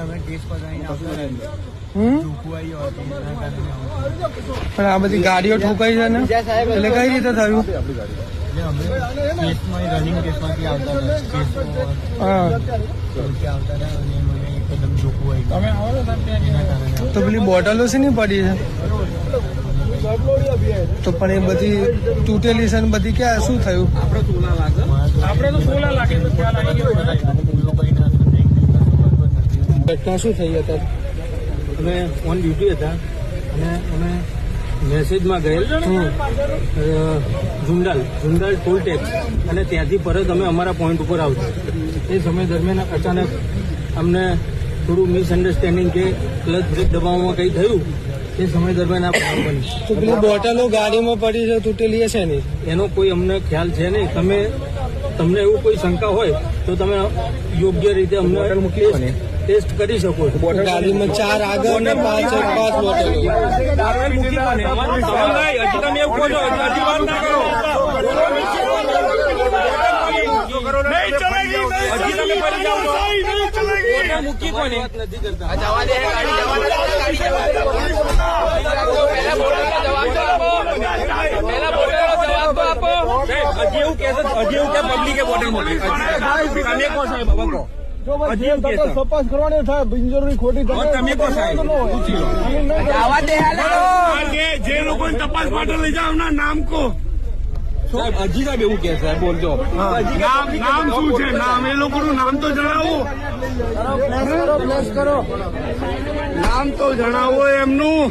અમે ટેસ્ટ પતાવીને પણ આ બધી ગાડીઓ ઠોકાઈ છે ને એટલે કઈ રીતે થયું? રનિંગ ટેસ્ટમાંથી આવતા હતા અને મને એકદમ જોખું આવી તો પેલી બોટલો છે ને પડી છે તો પણ એ બધી તૂટેલી છે ને બધી ક્યાં શું થયું? આપણે તો સોલા લાગે તો ખ્યાલ આવી ગયો. ઘટના શું થઈ હતા? અમે ઓન ડ્યુટી હતા અને અમે મેસેજમાં ગયેલ ઝુંડાલ ટોલ ટેક્સ અને ત્યાંથી પરત અમે અમારા પોઈન્ટ ઉપર આવતા. એ સમય દરમિયાન અચાનક અમને થોડું મિસઅન્ડરસ્ટેન્ડિંગ કે ક્લચ બ્રેક દબાવવામાં કંઈ થયું. એ સમય દરમિયાન આ બનાવ બની. તો પેલી બોટલો ગાડીમાં પડી છે તૂટેલી હશે ને? એનો કોઈ અમને ખ્યાલ છે નહીં. તમને એવું કોઈ શંકા હોય તો તમે યોગ્ય રીતે અમને ટેસ્ટ કરી શકો છો. ગાડીમાં 4 આગળ ને 5 બોટલો. મૂકી કોને નથી કરતા. હજી એવું કે પબ્લિકે બોટલ મોકલી. તમે કહો સાહેબ, હવે કહો. તપાસ કરવાની થાય બિનજરૂરી ખોટી તમે કહો સાહેબ, જે લોકોને તપાસ માટે લઈ જાવ ના નામ કહો. સાહેબ હજી સાહેબ એવું કે સાહેબ બોલજો. નામ શું છે? નામ એ લોકોનું નામ તો જણાવો. નામ તો જણાવો એમનું.